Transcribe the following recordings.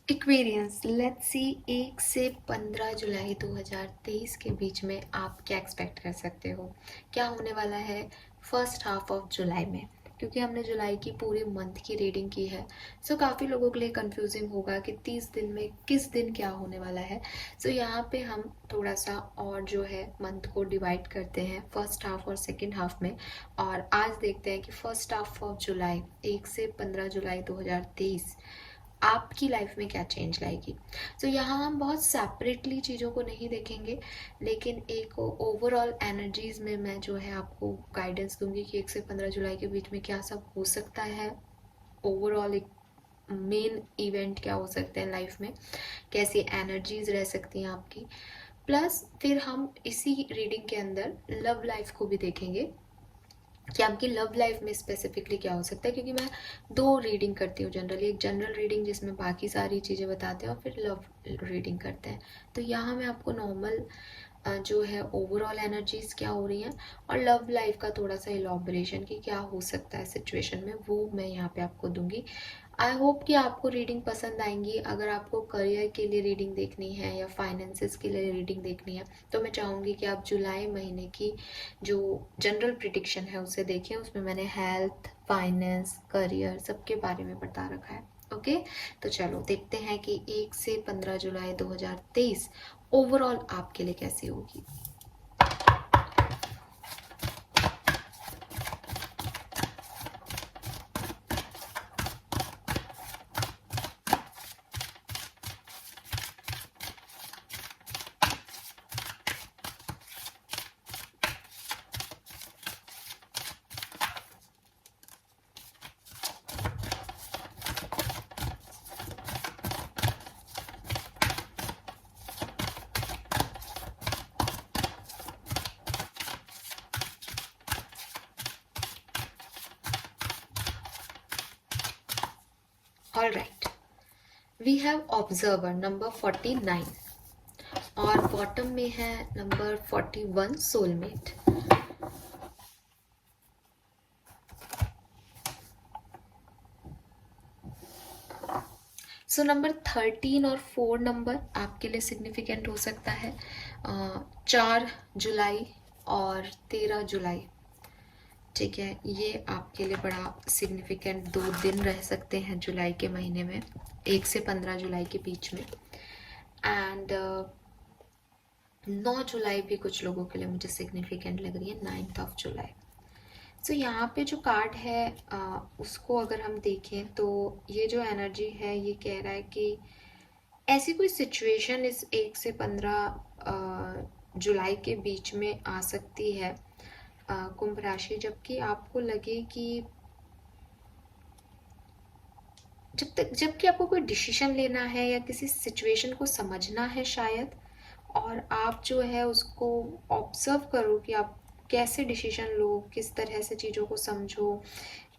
Aquarians, let's see 1 से 15 जुलाई 2023 के बीच में आप क्या एक्सपेक्ट कर सकते हो, क्या होने वाला है फर्स्ट हाफ ऑफ जुलाई में। क्योंकि हमने जुलाई की पूरे मंथ की रीडिंग की है, सो काफ़ी लोगों के लिए कंफ्यूजिंग होगा कि 30 दिन में किस दिन क्या होने वाला है। सो यहाँ पे हम थोड़ा सा और जो है मंथ को डिवाइड करते हैं फर्स्ट हाफ और सेकेंड हाफ में। और आज देखते हैं कि फर्स्ट हाफ ऑफ जुलाई 1 से 15 जुलाई 2023 आपकी लाइफ में क्या चेंज लाएगी। तो यहाँ हम बहुत सेपरेटली चीज़ों को नहीं देखेंगे, लेकिन एक ओवरऑल एनर्जीज में मैं जो है आपको गाइडेंस दूंगी कि 1 से 15 जुलाई के बीच में क्या सब हो सकता है। ओवरऑल एक मेन इवेंट क्या हो सकते हैं लाइफ में, कैसी एनर्जीज रह सकती हैं आपकी। प्लस फिर हम इसी रीडिंग के अंदर लव लाइफ को भी देखेंगे कि आपकी लव लाइफ में स्पेसिफिकली क्या हो सकता है। क्योंकि मैं दो रीडिंग करती हूँ जनरली, एक जनरल रीडिंग जिसमें बाकी सारी चीज़ें बताते हैं और फिर लव रीडिंग करते हैं। तो यहाँ मैं आपको नॉर्मल जो है ओवरऑल एनर्जीज क्या हो रही हैं और लव लाइफ का थोड़ा सा इलॉबरेशन कि क्या हो सकता है सिचुएशन में, वो मैं यहाँ पे आपको दूंगी। आई होप कि आपको रीडिंग पसंद आएंगी। अगर आपको करियर के लिए रीडिंग देखनी है या फाइनेंसेस के लिए रीडिंग देखनी है तो मैं चाहूँगी कि आप जुलाई महीने की जो जनरल प्रिडिक्शन है उसे देखें। उसमें मैंने हेल्थ, फाइनेंस, करियर सबके बारे में बता रखा है। ओके, तो चलो देखते हैं कि 1 से 15 जुलाई 2023 ओवरऑल आपके लिए कैसी होगी। All right, we have observer number 49 और बॉटम में है नंबर 41 सोलमेट। सो नंबर 13 और 4 नंबर आपके लिए सिग्निफिकेंट हो सकता है। 4 जुलाई और 13 जुलाई, ठीक है, ये आपके लिए बड़ा सिग्निफिकेंट 2 दिन रह सकते हैं जुलाई के महीने में, 1 से 15 जुलाई के बीच में। एंड 9 जुलाई भी कुछ लोगों के लिए मुझे सिग्निफिकेंट लग रही है, 9th ऑफ जुलाई। सो यहाँ पे जो कार्ड है उसको अगर हम देखें तो ये जो एनर्जी है ये कह रहा है कि ऐसी कोई सिचुएशन इस 1 से 15 जुलाई के बीच में आ सकती है कुंभ राशि, जबकि आपको लगे कि जबकि आपको कोई डिसीजन लेना है या किसी सिचुएशन को समझना है शायद, और आप जो है उसको ऑब्जर्व करो कि आप कैसे डिसीजन लो, किस तरह से चीज़ों को समझो।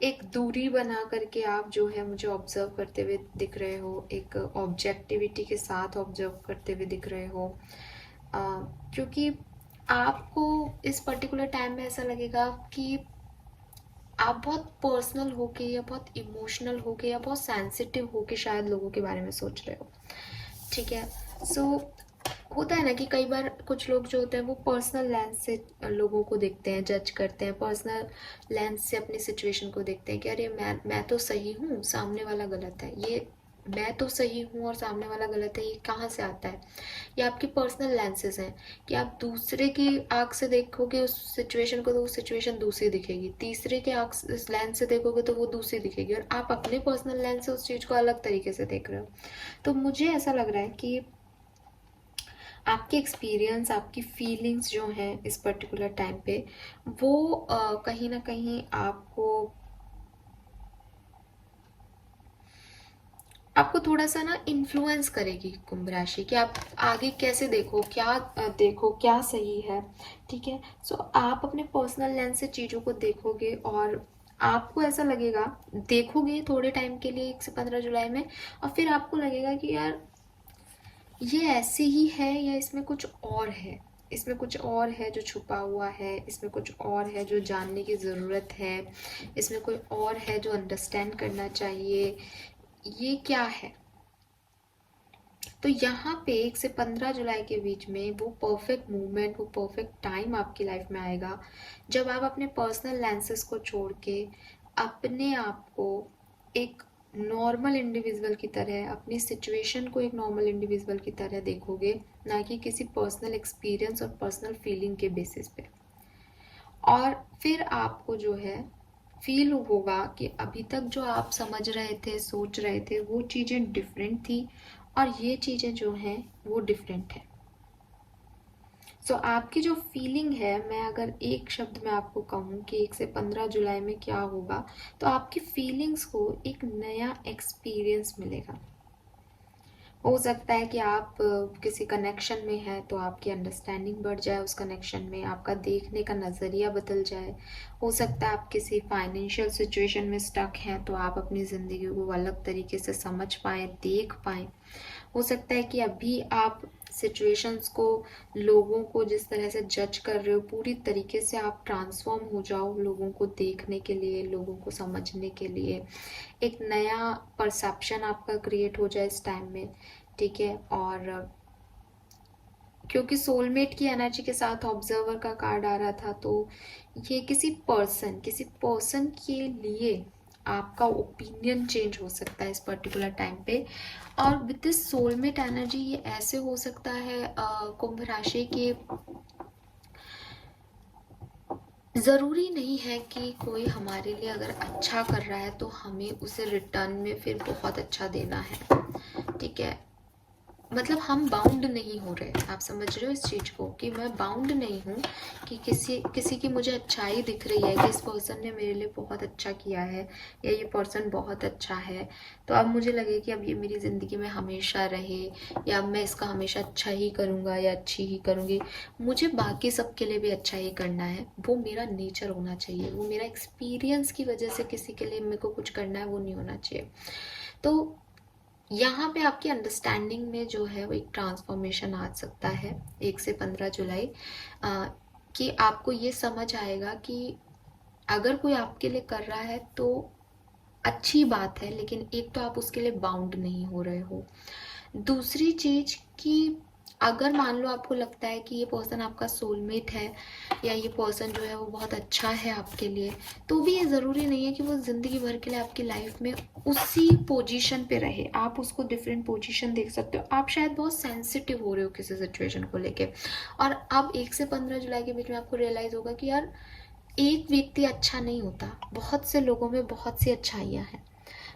एक दूरी बना करके आप जो है मुझे ऑब्जर्व करते हुए दिख रहे हो, एक ऑब्जेक्टिविटी के साथ ऑब्जर्व करते हुए दिख रहे हो। क्योंकि आपको इस पर्टिकुलर टाइम में ऐसा लगेगा कि आप बहुत पर्सनल होके या बहुत इमोशनल होके या बहुत सेंसिटिव होके शायद लोगों के बारे में सोच रहे हो, ठीक है। सो होता है ना कि कई बार कुछ लोग जो होते हैं वो पर्सनल लेंस से लोगों को देखते हैं, जज करते हैं, पर्सनल लेंस से अपनी सिचुएशन को देखते हैं कि अरे मैं तो सही हूँ, सामने वाला गलत है। ये मैं तो सही हूँ और सामने वाला गलत है, ये कहाँ से आता है? ये आपके पर्सनल लेंसेज हैं कि आप दूसरे की आँख से देखोगे उस सिचुएशन को तो वो सिचुएशन दूसरी दिखेगी, तीसरे के आँख लेंस से देखोगे तो वो दूसरी दिखेगी, और आप अपने पर्सनल लेंस से उस चीज़ को अलग तरीके से देख रहे हो। तो मुझे ऐसा लग रहा है कि आपके एक्सपीरियंस, आपकी फीलिंग्स जो हैं इस पर्टिकुलर टाइम पे वो कहीं ना कहीं आपको थोड़ा सा ना इन्फ्लुएंस करेगी कुंभ राशि कि आप आगे कैसे देखो, क्या देखो, क्या सही है, ठीक है। सो आप अपने पर्सनल लेंस से चीज़ों को देखोगे और आपको ऐसा लगेगा, देखोगे थोड़े टाइम के लिए 1 से 15 जुलाई में, और फिर आपको लगेगा कि यार ये ऐसे ही है या इसमें कुछ और है, इसमें कुछ और है जो छुपा हुआ है, इसमें कुछ और है जो जानने की ज़रूरत है, इसमें कोई और है जो अंडरस्टैंड करना चाहिए, ये क्या है। तो यहाँ पे 1 से 15 जुलाई के बीच में वो परफेक्ट मूवमेंट, वो परफेक्ट टाइम आपकी लाइफ में आएगा जब आप अपने पर्सनल लेंसेज को छोड़ के अपने आप को एक नॉर्मल इंडिविजुअल की तरह, अपनी सिचुएशन को एक नॉर्मल इंडिविजुअल की तरह देखोगे, ना कि किसी पर्सनल एक्सपीरियंस और पर्सनल फीलिंग के बेसिस पे। और फिर आपको जो है फील होगा कि अभी तक जो आप समझ रहे थे, सोच रहे थे, वो चीज़ें डिफरेंट थी और ये चीज़ें जो हैं वो डिफरेंट है। सो आपकी जो फीलिंग है, मैं अगर एक शब्द में आपको कहूँ कि 1 से 15 जुलाई में क्या होगा, तो आपकी फीलिंग्स को एक नया एक्सपीरियंस मिलेगा। हो सकता है कि आप किसी कनेक्शन में हैं तो आपकी अंडरस्टैंडिंग बढ़ जाए, उस कनेक्शन में आपका देखने का नज़रिया बदल जाए। हो सकता है आप किसी फाइनेंशियल सिचुएशन में स्टक हैं तो आप अपनी ज़िंदगी को अलग तरीके से समझ पाएँ, देख पाएँ। हो सकता है कि अभी आप सिचुएशंस को, लोगों को जिस तरह से जज कर रहे हो, पूरी तरीके से आप ट्रांसफॉर्म हो जाओ लोगों को देखने के लिए, लोगों को समझने के लिए। एक नया परसेप्शन आपका क्रिएट हो जाए इस टाइम में, ठीक है। और क्योंकि सोलमेट की एनर्जी के साथ ऑब्जर्वर का कार्ड आ रहा था, तो ये किसी पर्सन के लिए आपका ओपिनियन चेंज हो सकता है इस पर्टिकुलर टाइम पे। और विद दिस सोलमेट एनर्जी ये ऐसे हो सकता है कुंभ राशि के, ज़रूरी नहीं है कि कोई हमारे लिए अगर अच्छा कर रहा है तो हमें उसे रिटर्न में फिर बहुत अच्छा देना है, ठीक है। मतलब हम बाउंड नहीं हो रहे, आप समझ रहे हो इस चीज़ को, कि मैं बाउंड नहीं हूँ कि किसी की मुझे अच्छाई दिख रही है कि इस पर्सन ने मेरे लिए बहुत अच्छा किया है या ये पर्सन बहुत अच्छा है, तो अब मुझे लगे कि अब ये मेरी ज़िंदगी में हमेशा रहे या अब मैं इसका हमेशा अच्छा ही करूँगा या अच्छी ही करूँगी। मुझे बाकी सबके लिए भी अच्छा ही करना है, वो मेरा नेचर होना चाहिए, वो मेरा एक्सपीरियंस की वजह से किसी के लिए मेरे को कुछ करना है वो नहीं होना चाहिए। तो यहाँ पे आपकी अंडरस्टैंडिंग में जो है वो एक ट्रांसफॉर्मेशन आ सकता है 1 से 15 जुलाई, कि आपको ये समझ आएगा कि अगर कोई आपके लिए कर रहा है तो अच्छी बात है, लेकिन एक तो आप उसके लिए बाउंड नहीं हो रहे हो। दूसरी चीज़ कि अगर मान लो आपको लगता है कि ये पर्सन आपका सोलमेट है या ये पर्सन जो है वो बहुत अच्छा है आपके लिए, तो भी ये ज़रूरी नहीं है कि वो ज़िंदगी भर के लिए आपकी लाइफ में उसी पोजीशन पे रहे। आप उसको डिफरेंट पोजीशन देख सकते हो। आप शायद बहुत सेंसिटिव हो रहे हो किसी सिचुएशन को लेके, और अब 1 से 15 जुलाई के बीच में आपको रियलाइज़ होगा कि यार एक व्यक्ति अच्छा नहीं होता, बहुत से लोगों में बहुत सी अच्छाइयाँ हैं।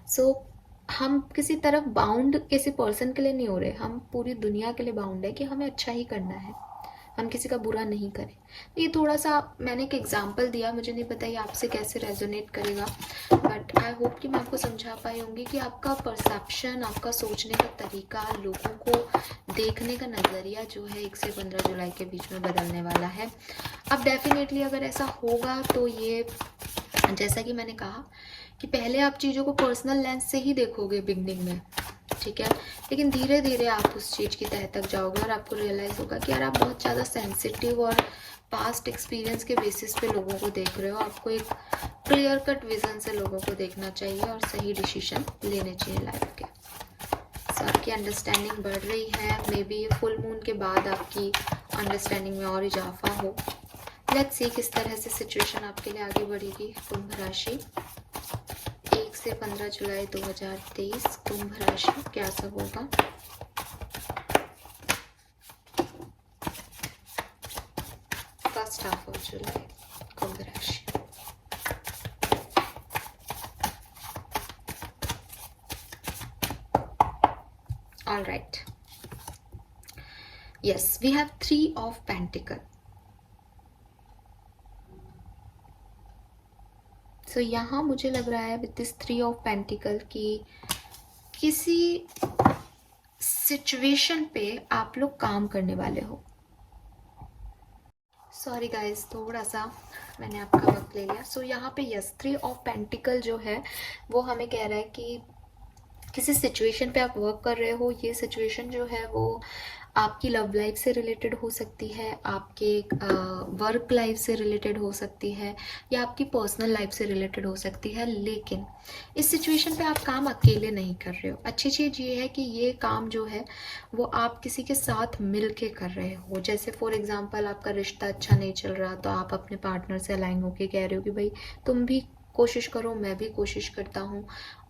सो हम किसी तरफ बाउंड किसी पर्सन के लिए नहीं हो रहे, हम पूरी दुनिया के लिए बाउंड है कि हमें अच्छा ही करना है, हम किसी का बुरा नहीं करें। तो ये थोड़ा सा मैंने एक एग्जांपल दिया, मुझे नहीं पता ये आपसे कैसे रेजोनेट करेगा, बट आई होप कि मैं आपको समझा पाई होंगी कि आपका परसेप्शन, आपका सोचने का तरीका, लोगों को देखने का नज़रिया जो है 1 से 15 जुलाई के बीच में बदलने वाला है। अब डेफिनेटली अगर ऐसा होगा तो ये, जैसा कि मैंने कहा कि पहले आप चीज़ों को पर्सनल लेंस से ही देखोगे बिगनिंग में, ठीक है, लेकिन धीरे धीरे आप उस चीज़ की तह तक जाओगे और आपको रियलाइज़ होगा कि यार आप बहुत ज़्यादा सेंसिटिव और पास्ट एक्सपीरियंस के बेसिस पे लोगों को देख रहे हो। आपको एक क्लियर कट विजन से लोगों को देखना चाहिए और सही डिसीजन लेने चाहिए लाइफ के। सो आपकी अंडरस्टैंडिंग बढ़ रही है, मे बी फुल मून के बाद आपकी अंडरस्टैंडिंग में और इजाफा हो। लेट्स सी किस तरह से सिचुएशन आपके लिए आगे बढ़ेगी। कुंभ राशि 1 से 15 जुलाई 2023, कुंभ राशि क्या सब होगा। First half of July, Kumbh राशि। All right, yes, we have 3 of pentacle. So यहाँ मुझे लग रहा है विद दिस 3 ऑफ पेंटिकल कि किसी सिचुएशन पे आप लोग काम करने वाले हो। सॉरी गाइस, थोड़ा सा मैंने आपका वक्त ले लिया। सो यहाँ पे यस, 3 ऑफ पेंटिकल जो है वो हमें कह रहा है कि किसी सिचुएशन पे आप वर्क कर रहे हो, ये सिचुएशन जो है वो आपकी लव लाइफ से रिलेटेड हो सकती है, आपके वर्क लाइफ से रिलेटेड हो सकती है, या आपकी पर्सनल लाइफ से रिलेटेड हो सकती है। लेकिन इस सिचुएशन पे आप काम अकेले नहीं कर रहे हो। अच्छी चीज़ ये है कि ये काम जो है वो आप किसी के साथ मिल के कर रहे हो। जैसे फॉर एग्जांपल आपका रिश्ता अच्छा नहीं चल रहा, तो आप अपने पार्टनर से अलाइन होके कह रहे हो कि भाई तुम भी कोशिश करो, मैं भी कोशिश करता हूँ,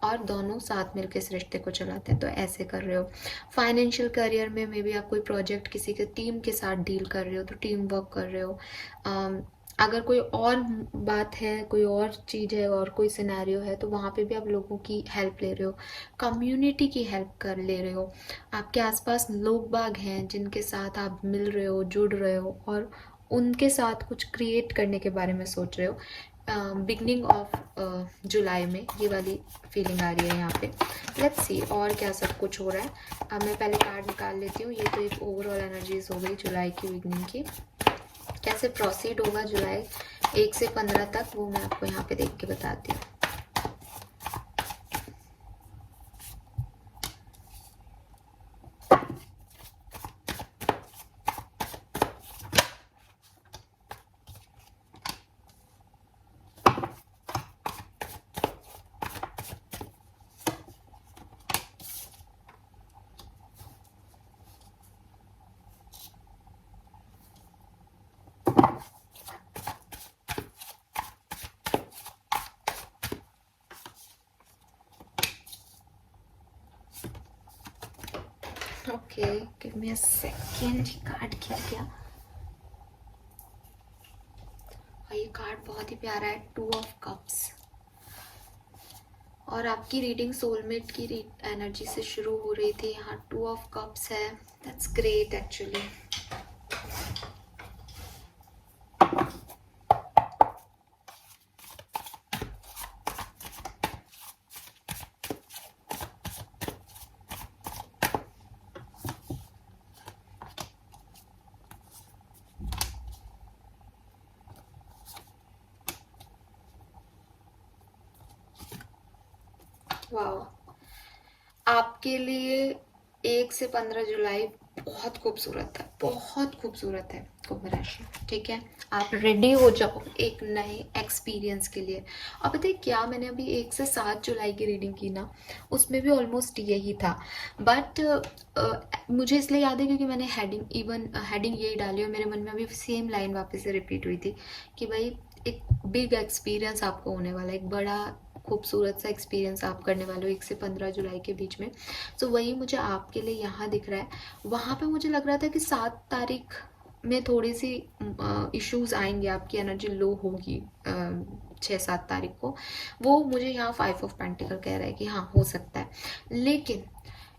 और दोनों साथ मिलकर इस रिश्ते को चलाते हैं। तो ऐसे कर रहे हो। फाइनेंशियल करियर में मे बी आप कोई प्रोजेक्ट किसी के टीम के साथ डील कर रहे हो, तो टीम वर्क कर रहे हो। अगर कोई और बात है, कोई और चीज़ है, और कोई सिनेरियो है, तो वहाँ पे भी आप लोगों की हेल्प ले रहे हो, कम्युनिटी की हेल्प कर ले रहे हो। आपके आसपास लोग बाग हैं जिनके साथ आप मिल रहे हो, जुड़ रहे हो, और उनके साथ कुछ क्रिएट करने के बारे में सोच रहे हो। बिगनिंग ऑफ जुलाई में ये वाली फीलिंग आ रही है यहाँ पे। लेट्स सी और क्या सब कुछ हो रहा है। अब मैं पहले कार्ड निकाल लेती हूँ। ये तो एक ओवरऑल एनर्जीज हो गई जुलाई की बिगनिंग की। कैसे प्रोसीड होगा जुलाई 1 से 15 तक, वो मैं आपको यहाँ पे देख के बताती हूँ। Okay, give me a second. Card क्या क्या? और ये कार्ड बहुत ही प्यारा है, 2 ऑफ कप्स। और आपकी रीडिंग सोलमेट की एनर्जी से शुरू हो रही थी। यहाँ 2 ऑफ कप्स है। That's great actually. वाह, आपके लिए 1 से 15 जुलाई बहुत खूबसूरत है, बहुत खूबसूरत है कुंभ राशि। ठीक है, आप रेडी हो जाओ एक नए एक्सपीरियंस के लिए। अब पता है क्या, मैंने अभी 1 से 7 जुलाई की रीडिंग की ना, उसमें भी ऑलमोस्ट यही था। बट मुझे इसलिए याद है क्योंकि मैंने हेडिंग यही डाली, और मेरे मन में अभी सेम लाइन वापस से रिपीट हुई थी कि भाई एक बिग एक्सपीरियंस आपको होने वाला है, एक बड़ा खूबसूरत सा एक्सपीरियंस आप करने वाले हो 1 से 15 जुलाई के बीच में। सो वही मुझे आपके लिए यहाँ दिख रहा है। वहाँ पे मुझे लग रहा था कि 7 तारीख में थोड़ी सी इश्यूज आएंगे, आपकी एनर्जी लो होगी 6-7 तारीख को। वो मुझे यहाँ 5 ऑफ पेंटिकल कह रहा है कि हाँ हो सकता है। लेकिन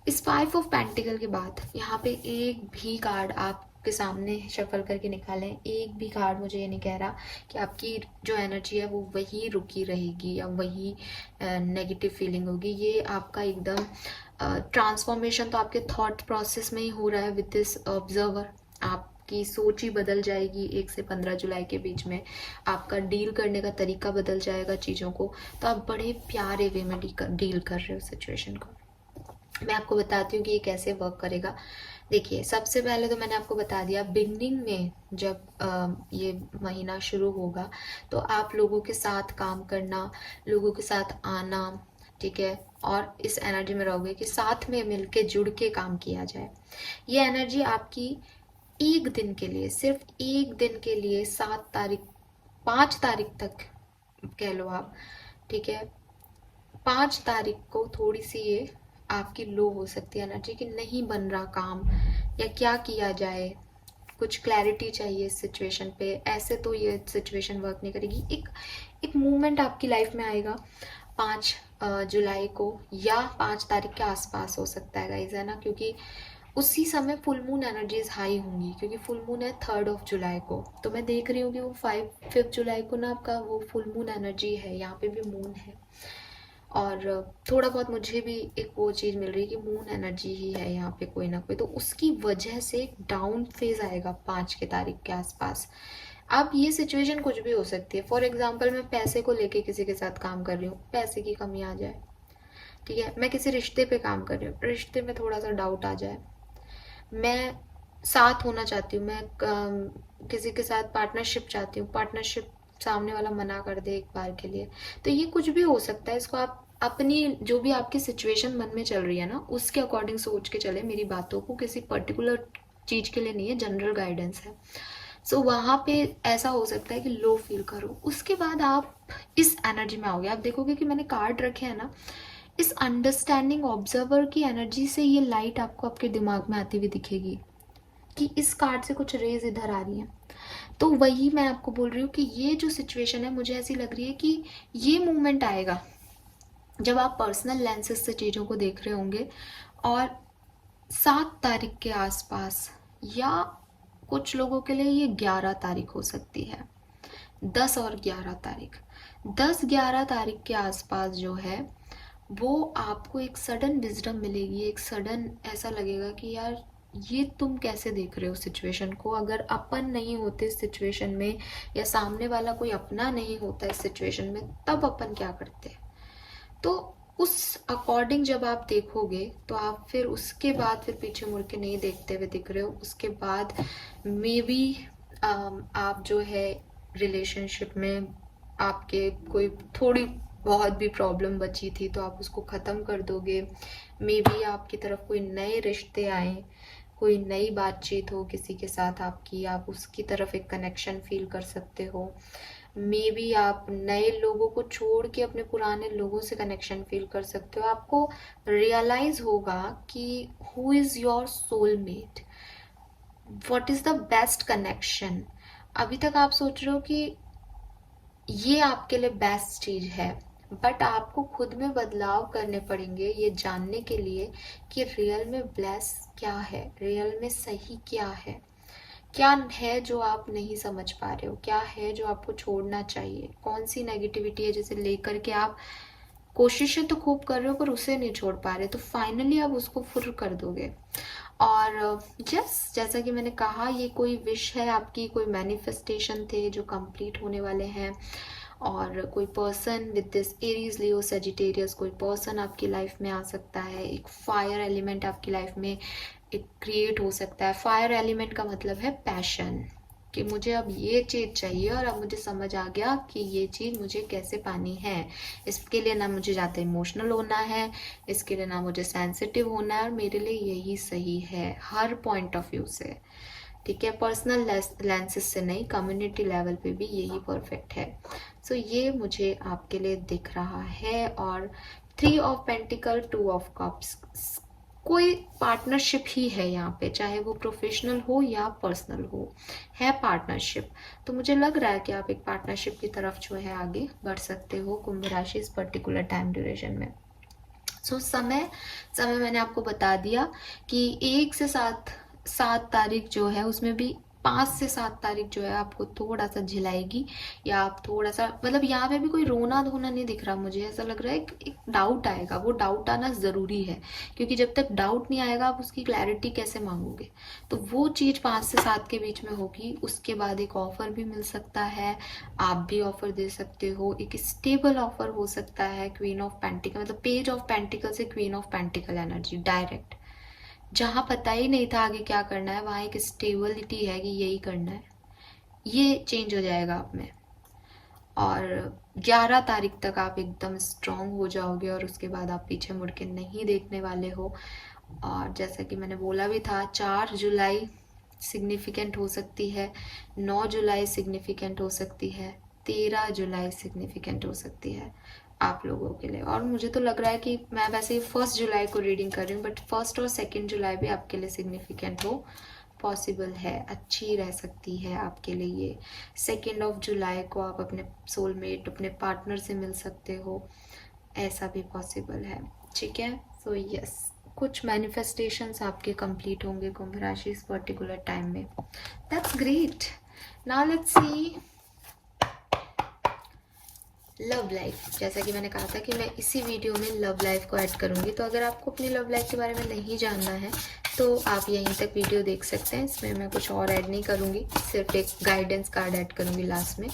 इस 5 ऑफ पेंटिकल के बाद यहाँ पे एक भी कार्ड आपके सामने शफल करके निकालें, एक भी कार्ड मुझे ये नहीं कह रहा कि आपकी जो एनर्जी है वो वही रुकी रहेगी या वही नेगेटिव फीलिंग होगी। ये आपका एकदम ट्रांसफॉर्मेशन तो आपके थॉट प्रोसेस में ही हो रहा है विद दिस ऑब्जर्वर। आपकी सोच ही बदल जाएगी 1 से 15 जुलाई के बीच में। आपका डील करने का तरीका बदल जाएगा चीज़ों को। तो आप बड़े प्यारे वे में डील कर रहे हो सिचुएशन को। मैं आपको बताती हूँ कि ये कैसे वर्क करेगा। देखिए, सबसे पहले तो मैंने आपको बता दिया, बिगनिंग में जब ये महीना शुरू होगा तो आप लोगों के साथ काम करना, लोगों के साथ आना, ठीक है, और इस एनर्जी में रहोगे कि साथ में मिलके जुड़ के काम किया जाए। ये एनर्जी आपकी एक दिन के लिए, सिर्फ एक दिन के लिए 5 तारीख तक कह लो आप, ठीक है। 5 तारीख को थोड़ी सी ये आपकी लो हो सकती है एनर्जी कि नहीं बन रहा काम, या क्या किया जाए, कुछ क्लैरिटी चाहिए इस सिचुएशन पे। ऐसे तो ये सिचुएशन वर्क नहीं करेगी। एक मूवमेंट आपकी लाइफ में आएगा 5 जुलाई को, या 5 तारीख के आसपास हो सकता है गाइज, है ना, क्योंकि उसी समय फुल मून एनर्जीज हाई होंगी, क्योंकि फुल मून है 3 ऑफ जुलाई को। तो मैं देख रही हूँ कि वो 5 जुलाई को ना आपका वो फुल मून एनर्जी है, यहाँ पे भी मून है, और थोड़ा बहुत मुझे भी एक वो चीज़ मिल रही है कि मून एनर्जी ही है यहाँ पे कोई ना कोई। तो उसकी वजह से एक डाउन फेज आएगा 5 के तारीख के आसपास। अब ये सिचुएशन कुछ भी हो सकती है। फॉर एग्जांपल मैं पैसे को लेके किसी के साथ काम कर रही हूँ, पैसे की कमी आ जाए, ठीक है, मैं किसी रिश्ते पे काम कर रही हूँ, रिश्ते में थोड़ा सा डाउट आ जाए, मैं साथ होना चाहती हूँ, मैं किसी के साथ पार्टनरशिप चाहती हूँ, पार्टनरशिप सामने वाला मना कर दे एक बार के लिए, तो ये कुछ भी हो सकता है। इसको आप अपनी जो भी आपकी सिचुएशन मन में चल रही है ना, उसके अकॉर्डिंग सोच के चले मेरी बातों को, किसी पर्टिकुलर चीज़ के लिए नहीं है, जनरल गाइडेंस है। सो वहाँ पे ऐसा हो सकता है कि लो फील करो, उसके बाद आप इस एनर्जी में आओगे। आप देखोगे कि मैंने कार्ड रखे हैं ना, इस अंडरस्टैंडिंग ऑब्जर्वर की एनर्जी से ये लाइट आपको आपके दिमाग में आती हुई दिखेगी कि इस कार्ड से कुछ रेज इधर आ रही है। तो वही मैं आपको बोल रही हूँ कि ये जो सिचुएशन है, मुझे ऐसी लग रही है कि ये मोमेंट आएगा जब आप पर्सनल लेंसेज से चीज़ों को देख रहे होंगे, और 7 तारीख के आसपास, या कुछ लोगों के लिए ये 11 तारीख हो सकती है, 10 और 11 तारीख, 10-11 तारीख के आसपास जो है वो आपको एक सडन विजडम मिलेगी, एक सडन ऐसा लगेगा कि यार ये तुम कैसे देख रहे हो सिचुएशन को, अगर अपन नहीं होते इस सिचुएशन में, या सामने वाला कोई अपना नहीं होता इस सिचुएशन में, तब अपन क्या करते। तो उस अकॉर्डिंग जब आप देखोगे तो आप फिर उसके बाद फिर पीछे मुड़ के नहीं देखते हुए दिख रहे हो। उसके बाद मे बी आप जो है रिलेशनशिप में आपके कोई थोड़ी बहुत भी प्रॉब्लम बची थी तो आप उसको ख़त्म कर दोगे। मे बी आपकी तरफ कोई नए रिश्ते आए, कोई नई बातचीत हो किसी के साथ आपकी, आप उसकी तरफ एक कनेक्शन फील कर सकते हो। मे बी आप नए लोगों को छोड़ के अपने पुराने लोगों से कनेक्शन फील कर सकते हो। आपको रियलाइज होगा कि who is your soulmate, what is the best connection. अभी तक आप सोच रहे हो कि ये आपके लिए बेस्ट चीज़ है, बट आपको खुद में बदलाव करने पड़ेंगे ये जानने के लिए कि रियल में ब्लेस क्या है, रियल में सही क्या है जो आप नहीं समझ पा रहे हो, क्या है जो आपको छोड़ना चाहिए, कौन सी नेगेटिविटी है जिसे लेकर के आप कोशिशें तो खूब कर रहे हो पर उसे नहीं छोड़ पा रहे, तो फाइनली आप उसको फुर कर दोगे। और यस, जैसा कि मैंने कहा, ये कोई विश है आपकी, कोई मैनिफेस्टेशन थे जो कंप्लीट होने वाले हैं। और कोई person with this Aries Leo Sagittarius, कोई पर्सन आपकी लाइफ में आ सकता है, एक फायर एलिमेंट आपकी लाइफ में एक क्रिएट हो सकता है। फायर एलिमेंट का मतलब है पैशन, कि मुझे अब ये चीज़ चाहिए और अब मुझे समझ आ गया कि ये चीज़ मुझे कैसे पानी है। इसके लिए ना मुझे ज़्यादा इमोशनल होना है, इसके लिए ना मुझे सेंसिटिव होना है, और मेरे लिए यही सही है हर पॉइंट ऑफ व्यू से। ठीक है, पर्सनल लेंसेज से नहीं, कम्युनिटी लेवल पे भी यही परफेक्ट है। सो ये मुझे आपके लिए दिख रहा है। और 3 ऑफ पेंटिकल, 2 ऑफ कप्स, कोई पार्टनरशिप ही है यहाँ पे, चाहे वो प्रोफेशनल हो या पर्सनल हो, है पार्टनरशिप। तो मुझे लग रहा है कि आप एक पार्टनरशिप की तरफ जो है आगे बढ़ सकते हो कुंभ राशि इस पर्टिकुलर टाइम ड्यूरेशन में। सो समय मैंने आपको बता दिया कि 1 से 7 तारीख जो है उसमें भी 5 से 7 तारीख जो है आपको थोड़ा सा झिलाएगी, या आप थोड़ा सा, मतलब यहाँ पे भी कोई रोना धोना नहीं दिख रहा, मुझे ऐसा लग रहा है एक डाउट आएगा। वो डाउट आना ज़रूरी है, क्योंकि जब तक डाउट नहीं आएगा आप उसकी क्लैरिटी कैसे मांगोगे। तो वो चीज़ 5 से 7 के बीच में होगी। उसके बाद एक ऑफर भी मिल सकता है, आप भी ऑफर दे सकते हो, एक स्टेबल ऑफर हो सकता है। क्वीन ऑफ पेंटिकल मतलब पेज ऑफ पेंटिकल से queen of pentacle energy direct, जहाँ पता ही नहीं था आगे क्या करना है, वहाँ एक स्टेबिलिटी है कि यही करना है, ये चेंज हो जाएगा आप में। और 11 तारीख तक आप एकदम स्ट्रांग हो जाओगे, और उसके बाद आप पीछे मुड़ के नहीं देखने वाले हो। और जैसा कि मैंने बोला भी था, 4 जुलाई सिग्निफिकेंट हो सकती है, 9 जुलाई सिग्निफिकेंट हो सकती है, 13 जुलाई सिग्निफिकेंट हो सकती है आप लोगों के लिए। और मुझे तो लग रहा है कि मैं वैसे ही 1 जुलाई को रीडिंग कर रही हूँ, बट 1 और 2 जुलाई भी आपके लिए सिग्निफिकेंट हो, पॉसिबल है, अच्छी रह सकती है आपके लिए ये। 2 जुलाई को आप अपने सोलमेट, अपने पार्टनर से मिल सकते हो, ऐसा भी पॉसिबल है। ठीक है, सो यस, कुछ मैनिफेस्टेशंस आपके कंप्लीट होंगे कुंभ राशि इस पर्टिकुलर टाइम में। That's great. Now let's see love life. जैसा कि मैंने कहा था कि मैं इसी वीडियो में लव लाइफ को ऐड करूंगी, तो अगर आपको अपनी लव लाइफ के बारे में नहीं जानना है तो आप यहीं तक वीडियो देख सकते हैं। इसमें मैं कुछ और ऐड नहीं करूंगी, सिर्फ एक गाइडेंस कार्ड ऐड करूंगी लास्ट में।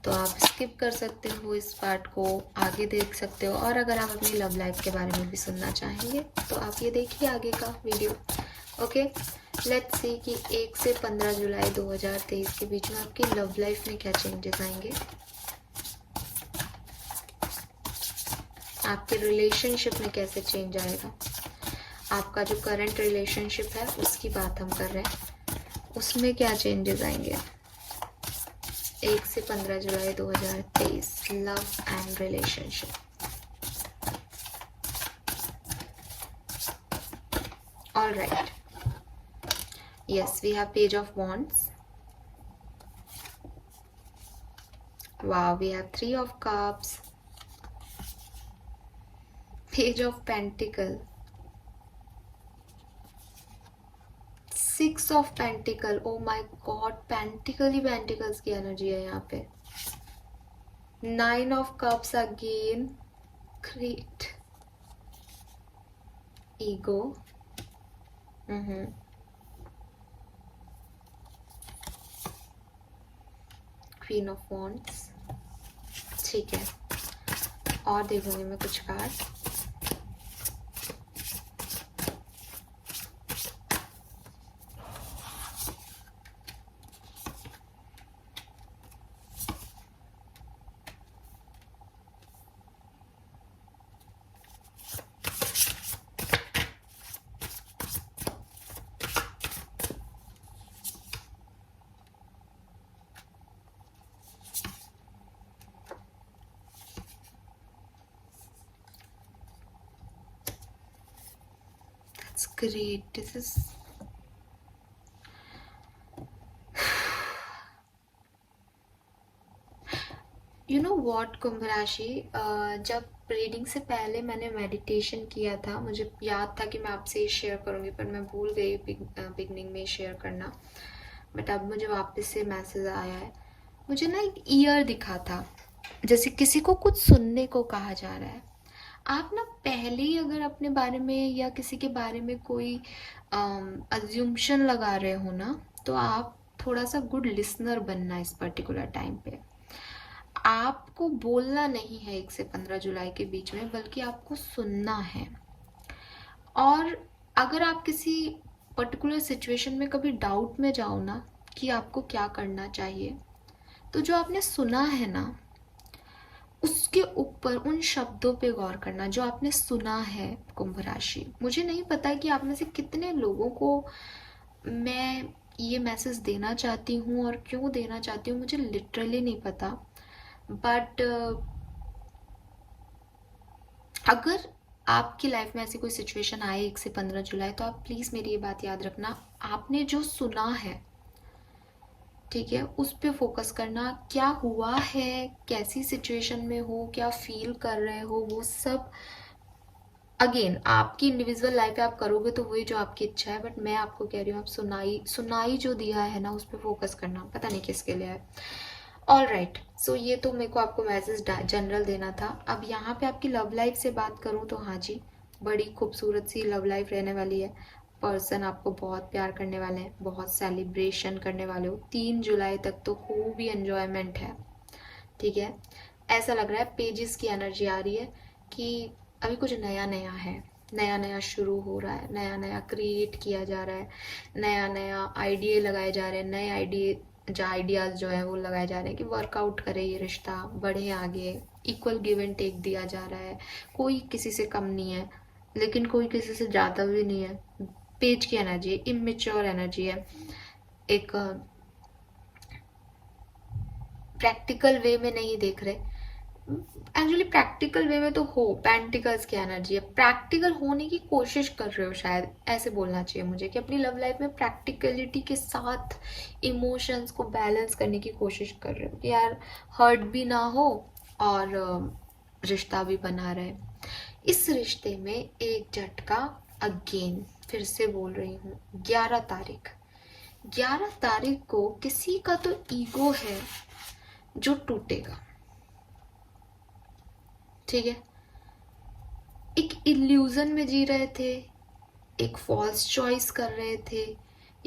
तो आप स्किप कर सकते हो इस पार्ट को, आगे देख सकते हो। और अगर आप अपनी लव लाइफ के बारे में भी सुनना चाहेंगे तो आप ये देखिए आगे का वीडियो। ओके, लेट्स सी कि 1 से 15 जुलाई 2023 के बीच में आपकी लव लाइफ में क्या चेंजेस आएंगे, आपके रिलेशनशिप में कैसे चेंज आएगा, आपका जो करंट रिलेशनशिप है उसकी बात हम कर रहे हैं, उसमें क्या चेंजेस आएंगे। 1 से 15 जुलाई 2023, love and relationship. All right, yes, we have page of wands. Wow, we have 3 of cups, page of pentacle, 6 of pentacle. oh my god, pentacle he pentacles की एनर्जी है यहाँ पे। 9 of cups again, great, ego, queen of wands. ठीक है, और देखूंगी मैं कुछ card. Great, this is you know what, कुंभ राशि, जब रीडिंग से पहले मैंने मेडिटेशन किया था, मुझे याद था कि मैं आपसे शेयर करूंगी पर मैं भूल गई बिगनिंग में शेयर करना। बट अब मुझे वापस से मैसेज आया है। मुझे ना एक ईयर दिखा था, जैसे किसी को कुछ सुनने को कहा जा रहा है। आप ना पहले ही अगर अपने बारे में या किसी के बारे में कोई अज्यूम्शन लगा रहे हो ना, तो आप थोड़ा सा गुड लिसनर बनना इस पर्टिकुलर टाइम पे। आपको बोलना नहीं है 1 से 15 जुलाई के बीच में, बल्कि आपको सुनना है। और अगर आप किसी पर्टिकुलर सिचुएशन में कभी डाउट में जाओ ना कि आपको क्या करना चाहिए, तो जो आपने सुना है ना उसके ऊपर, उन शब्दों पे गौर करना जो आपने सुना है। कुंभ राशि, मुझे नहीं पता कि आप में से कितने लोगों को मैं ये मैसेज देना चाहती हूँ और क्यों देना चाहती हूँ, मुझे लिटरली नहीं पता। बट अगर आपकी लाइफ में ऐसी कोई सिचुएशन आए 1 से 15 जुलाई, तो आप प्लीज़ मेरी ये बात याद रखना, आपने जो सुना है, ठीक है, उस पे फोकस करना। क्या हुआ है, कैसी सिचुएशन में हो, क्या फील कर रहे हो, वो सब अगेन आपकी इंडिविजुअल लाइफ है, आप करोगे तो वही जो आपकी इच्छा है। बट मैं आपको कह रही हूँ, आप सुनाई जो दिया है ना, उस पर फोकस करना, पता नहीं किसके लिए है। ऑल राइट, सो ये तो मेरे को आपको मैसेज जनरल देना था। अब यहाँ पे आपकी लव लाइफ से बात करूँ तो हाँ जी, बड़ी खूबसूरत सी लव लाइफ रहने वाली है। पर्सन आपको बहुत प्यार करने वाले हैं, बहुत सेलिब्रेशन करने वाले हो। 3 जुलाई तक तो खूब ही एन्जॉयमेंट है, ठीक है। ऐसा लग रहा है, पेजेस की एनर्जी आ रही है कि अभी कुछ नया नया है, नया नया शुरू हो रहा है, नया नया क्रिएट किया जा रहा है, नया नया आइडिया लगाए जा रहे हैं, नए आइडियाज़ जो है वो लगाए जा रहे हैं कि वर्कआउट करे ये रिश्ता, बढ़े आगे, इक्वल गिव एंड टेक दिया जा रहा है। कोई किसी से कम नहीं है, लेकिन कोई किसी से ज़्यादा भी नहीं है। पेज की एनर्जी है, इमेच्योर एनर्जी है, एक प्रैक्टिकल वे में नहीं देख रहे। एक्चुअली प्रैक्टिकल वे में तो हो, पेंटिकल्स की एनर्जी है, प्रैक्टिकल होने की कोशिश कर रहे हो, शायद ऐसे बोलना चाहिए मुझे, कि अपनी लव लाइफ में प्रैक्टिकलिटी के साथ इमोशंस को बैलेंस करने की कोशिश कर रहे हो कि यार हर्ट भी ना हो और रिश्ता भी बना रहे। इस रिश्ते में एक झटका, अगेन फिर से बोल रही हूँ, 11 तारीख को किसी का तो ईगो है जो टूटेगा, ठीक है। एक इल्यूजन में जी रहे थे, एक फॉल्स चॉइस कर रहे थे,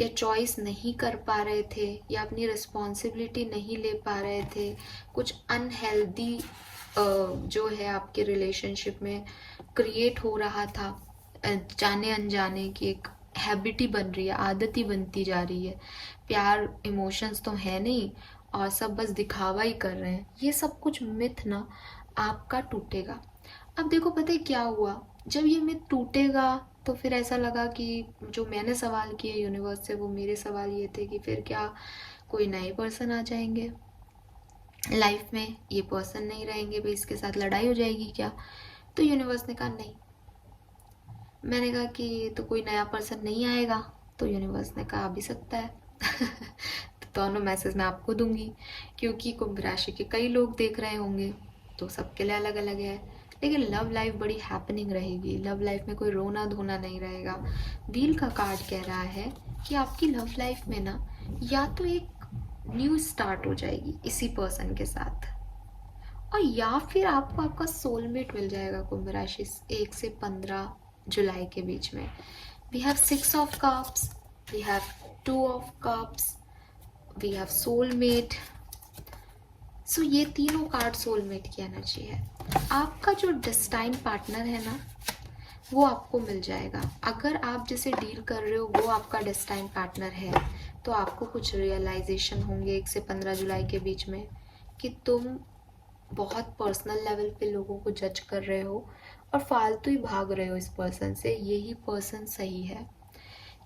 या चॉइस नहीं कर पा रहे थे या अपनी रिस्पॉन्सिबिलिटी नहीं ले पा रहे थे, कुछ अनहेल्दी जो है आपके रिलेशनशिप में क्रिएट हो रहा था, जाने अनजाने की एक हैबिट ही बन रही है, आदत ही बनती जा रही है, प्यार इमोशंस तो है नहीं और सब बस दिखावा ही कर रहे हैं, ये सब कुछ मिथ ना आपका टूटेगा। अब देखो पता है क्या हुआ, जब ये मिथ टूटेगा तो फिर ऐसा लगा कि जो मैंने सवाल किए यूनिवर्स से वो मेरे सवाल ये थे कि फिर क्या कोई नए पर्सन आ जाएंगे लाइफ में, ये पर्सन नहीं रहेंगे भाई, इसके साथ लड़ाई हो जाएगी क्या? तो यूनिवर्स ने कहा नहीं। मैंने कहा कि तो कोई नया पर्सन नहीं आएगा, तो यूनिवर्स ने कहा आ भी सकता है। तो दोनों मैसेज मैं आपको दूंगी, क्योंकि कुंभ राशि के कई लोग देख रहे होंगे तो सबके लिए अलग अलग है, लेकिन लव लाइफ बड़ी हैपनिंग रहेगी, लव लाइफ में कोई रोना धोना नहीं रहेगा। व्हील का कार्ड कह रहा है कि आपकी लव लाइफ में ना या तो एक न्यू स्टार्ट हो जाएगी इसी पर्सन के साथ, और या फिर आपको आपका सोलमेट मिल जाएगा कुंभ राशि 1 से 15 जुलाई के बीच में। We have 6 of cups, we have 2 of cups, we have soulmate. So ये तीनों कार्ड सोलमेट की एनर्जी है। आपका जो डेस्टाइन पार्टनर है ना वो आपको मिल जाएगा। अगर आप जिसे डील कर रहे हो वो आपका डेस्टाइन पार्टनर है तो आपको कुछ रियलाइजेशन होंगे 1 से 15 जुलाई के बीच में कि तुम बहुत पर्सनल लेवल पे लोगों को जज कर रहे हो और फालतू ही भाग रहे हो इस पर्सन से, यही पर्सन सही है।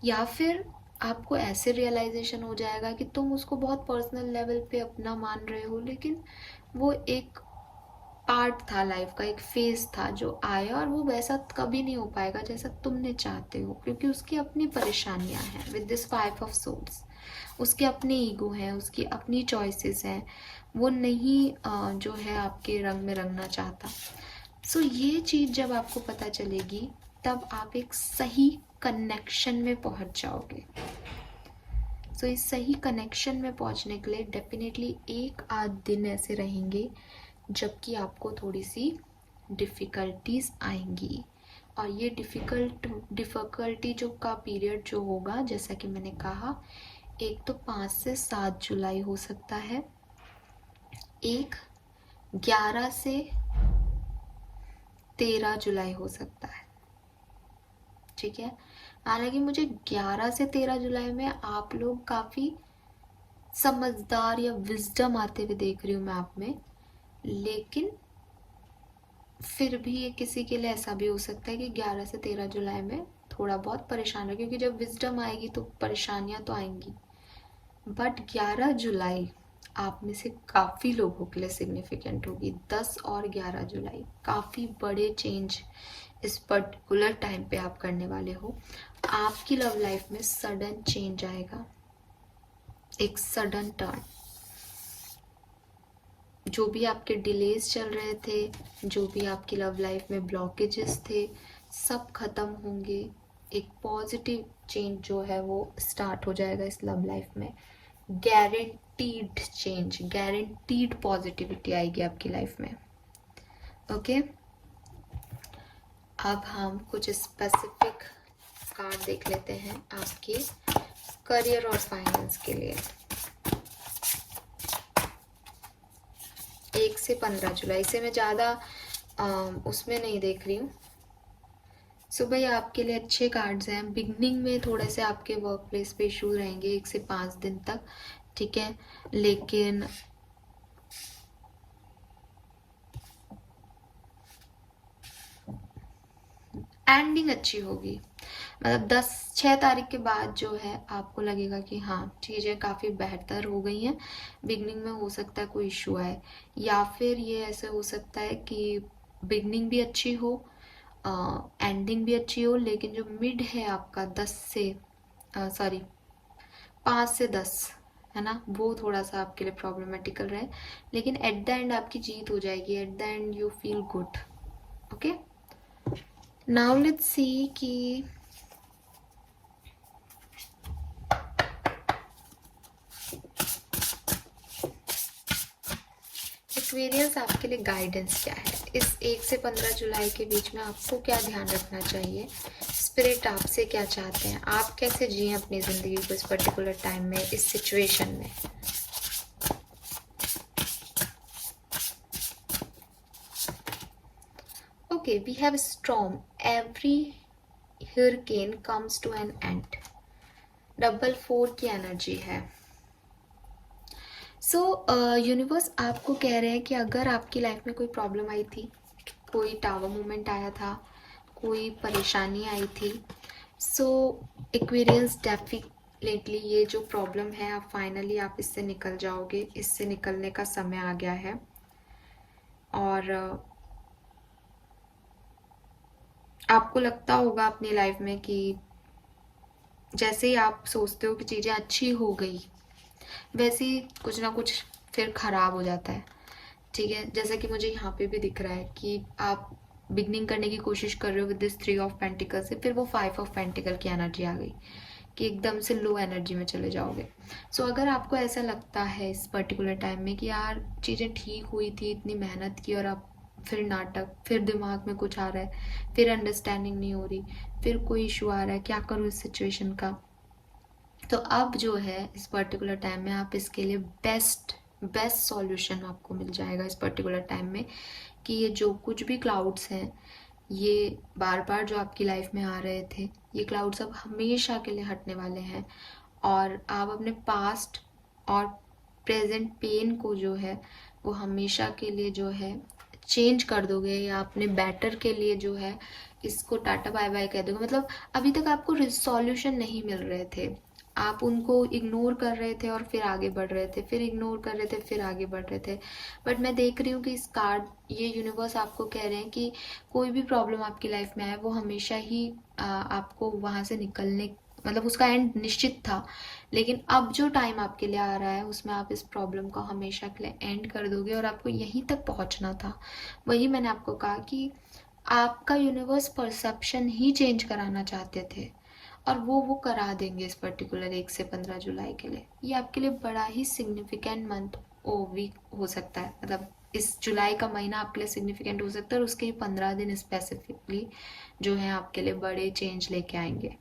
या फिर आपको ऐसे रियलाइजेशन हो जाएगा कि तुम उसको बहुत पर्सनल लेवल पे अपना मान रहे हो, लेकिन वो एक पार्ट था लाइफ का, एक फेज था जो आया और वो वैसा कभी नहीं हो पाएगा जैसा तुमने चाहते हो, क्योंकि उसकी अपनी परेशानियां हैं विद दिस 5 ऑफ सोल्स। उसके अपने ईगो हैं, उसकी अपनी चॉइसेस हैं, वो नहीं जो है आपके रंग में रंगना चाहता। सो ये चीज़ जब आपको पता चलेगी तब आप एक सही कनेक्शन में पहुंच जाओगे। सो इस सही कनेक्शन में पहुंचने के लिए डेफिनेटली 1 आध दिन ऐसे रहेंगे जबकि आपको थोड़ी सी डिफ़िकल्टीज आएंगी, और ये डिफ़िकल्टी जो का पीरियड जो होगा, जैसा कि मैंने कहा, एक तो 5 से 7 जुलाई हो सकता है, एक 11 से 13 जुलाई हो सकता है, ठीक है। हालांकि मुझे 11 से 13 जुलाई में आप लोग काफ़ी समझदार या विजडम आते हुए देख रही हूँ मैं आप में, लेकिन फिर भी ये किसी के लिए ऐसा भी हो सकता है कि 11 से 13 जुलाई में थोड़ा बहुत परेशान है, क्योंकि जब विजडम आएगी तो परेशानियां तो आएंगी। बट 11 जुलाई आप में से काफ़ी लोगों के लिए सिग्निफिकेंट होगी। 10 और 11 जुलाई काफ़ी बड़े चेंज इस पर्टिकुलर टाइम पे आप करने वाले हो। आपकी लव लाइफ में सडन चेंज आएगा, एक सडन टर्न। जो भी आपके डिलेज चल रहे थे, जो भी आपकी लव लाइफ में ब्लॉकेजेस थे, सब खत्म होंगे। एक पॉजिटिव चेंज जो है वो स्टार्ट हो जाएगा इस लव लाइफ में। गारंटीड चेंज, गारंटीड पॉजिटिविटी आएगी आपकी लाइफ में। ओके, अब हम कुछ स्पेसिफिक कार्ड देख लेते हैं आपके करियर और फाइनेंस के लिए 1 से 15 जुलाई से। मैं ज़्यादा उसमें नहीं देख रही हूँ। सो भाई आपके लिए अच्छे कार्ड्स हैं। बिगनिंग में थोड़े से आपके वर्क प्लेस पे इशू रहेंगे 1 से 5 दिन तक, ठीक है, लेकिन एंडिंग अच्छी होगी। मतलब 6 तारीख के बाद जो है आपको लगेगा कि हाँ चीज़ें काफ़ी बेहतर हो गई हैं। बिगनिंग में हो सकता है कोई इशू आए, या फिर ये ऐसे हो सकता है कि बिगनिंग भी अच्छी हो, एंडिंग भी अच्छी हो, लेकिन जो मिड है आपका 5 से 10 है ना, वो थोड़ा सा आपके लिए प्रॉब्लमेटिकल रहे, लेकिन एट द एंड आपकी जीत हो जाएगी। At the end you feel good. Okay, now let's see कि एक्वेरियंस आपके लिए गाइडेंस क्या है इस 1 से 15 जुलाई के बीच में। आपको क्या ध्यान रखना चाहिए स्पिरिट आपसे क्या चाहते हैं, आप कैसे जिए अपनी ज़िंदगी को इस पर्टिकुलर टाइम में, इस सिचुएशन में। Okay, we have storm, every hurricane comes to an end. Double 4 की एनर्जी है। सो यूनिवर्स आपको कह रहे हैं कि अगर आपकी लाइफ में कोई प्रॉब्लम आई थी, कोई टावर मूवमेंट आया था, कोई परेशानी आई थी, सो एक्वेरियंस डेफिनेटली ये जो प्रॉब्लम है आप फाइनली आप इससे निकल जाओगे, इससे निकलने का समय आ गया है। और आपको लगता होगा अपनी लाइफ में कि जैसे ही आप सोचते हो कि चीज़ें अच्छी हो गई, वैसे ही कुछ ना कुछ फिर ख़राब हो जाता है। ठीक है, जैसा कि मुझे यहाँ पे भी दिख रहा है कि आप बिगनिंग करने की कोशिश कर रहे हो विद दिस 3 ऑफ पेंटिकल से, फिर वो 5 ऑफ पेंटिकल की एनर्जी आ गई कि एकदम से लो एनर्जी में चले जाओगे। सो अगर आपको ऐसा लगता है इस पर्टिकुलर टाइम में कि यार चीज़ें ठीक हुई थी, इतनी मेहनत की, और आप फिर नाटक, फिर दिमाग में कुछ आ रहा है, फिर अंडरस्टैंडिंग नहीं हो रही, फिर कोई इशू आ रहा है, क्या करूँ इस सिचुएशन का, तो अब जो है इस पर्टिकुलर टाइम में आप इसके लिए बेस्ट सॉल्यूशन आपको मिल जाएगा इस पर्टिकुलर टाइम में, कि ये जो कुछ भी क्लाउड्स हैं, ये बार बार जो आपकी लाइफ में आ रहे थे, ये क्लाउड्स अब हमेशा के लिए हटने वाले हैं। और आप अपने पास्ट और प्रेजेंट पेन को जो है वो हमेशा के लिए जो है चेंज कर दोगे, या अपने बेटर के लिए जो है इसको टाटा बाय बाय कह दोगे। मतलब अभी तक आपको रिसोल्यूशन नहीं मिल रहे थे, आप उनको इग्नोर कर रहे थे और फिर आगे बढ़ रहे थे, फिर इग्नोर कर रहे थे, फिर आगे बढ़ रहे थे। बट मैं देख रही हूँ कि इस कार्ड, ये यूनिवर्स आपको कह रहे हैं कि कोई भी प्रॉब्लम आपकी लाइफ में आए वो हमेशा ही आपको वहाँ से निकलने, मतलब उसका एंड निश्चित था, लेकिन अब जो टाइम आपके लिए आ रहा है उसमें आप इस प्रॉब्लम को हमेशा के लिए एंड कर दोगे और आपको यहीं तक पहुँचना था। वही मैंने आपको कहा कि आपका यूनिवर्स परसेप्शन ही चेंज कराना चाहते थे, और वो करा देंगे इस पर्टिकुलर 1 से 15 जुलाई के लिए। ये आपके लिए बड़ा ही सिग्निफिकेंट मंथ ओ वीक हो सकता है, मतलब इस जुलाई का महीना आपके लिए सिग्निफिकेंट हो सकता है, और उसके 15 दिन स्पेसिफिकली जो है आपके लिए बड़े चेंज लेके आएंगे।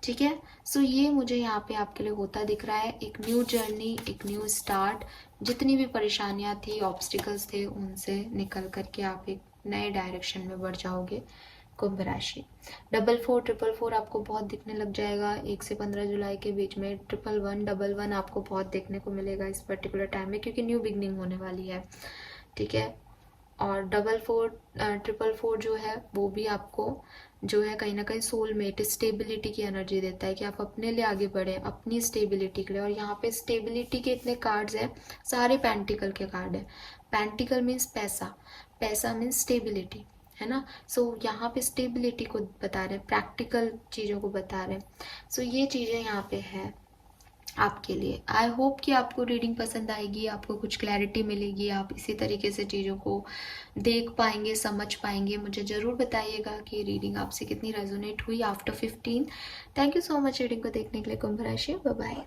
ठीक है, सो ये मुझे यहाँ पे आपके लिए होता दिख रहा है, एक न्यू जर्नी, एक न्यू स्टार्ट। जितनी भी परेशानियाँ थी, ऑब्स्टिकल्स थे, उनसे निकल करके आप एक नए डायरेक्शन में बढ़ जाओगे। कुंभ राशि, 44 444 आपको बहुत दिखने लग जाएगा 1 से 15 जुलाई के बीच में। 11 11 आपको बहुत देखने को मिलेगा इस पर्टिकुलर टाइम में, क्योंकि न्यू बिगनिंग होने वाली है। ठीक है, और 44 444 जो है वो भी आपको जो है कहीं ना कहीं सोलमेट, स्टेबिलिटी की एनर्जी देता है कि आप अपने लिए आगे बढ़े, अपनी स्टेबिलिटी के लिए। और यहाँ पे स्टेबिलिटी के इतने कार्ड्स हैं, सारे पेंटिकल के कार्ड हैं। पेंटिकल मीन्स पैसा, पैसा मीन्स स्टेबिलिटी, है ना। सो यहाँ पे स्टेबिलिटी को बता रहे हैं, प्रैक्टिकल चीज़ों को बता रहे हैं। सो ये चीज़ें यहाँ पे है आपके लिए। आई होप कि आपको रीडिंग पसंद आएगी, आपको कुछ क्लैरिटी मिलेगी, आप इसी तरीके से चीज़ों को देख पाएंगे, समझ पाएंगे। मुझे ज़रूर बताइएगा कि रीडिंग आपसे कितनी रेजोनेट हुई after 15। Thank you so much reading को देखने के लिए कुंभ राशि। Bye bye.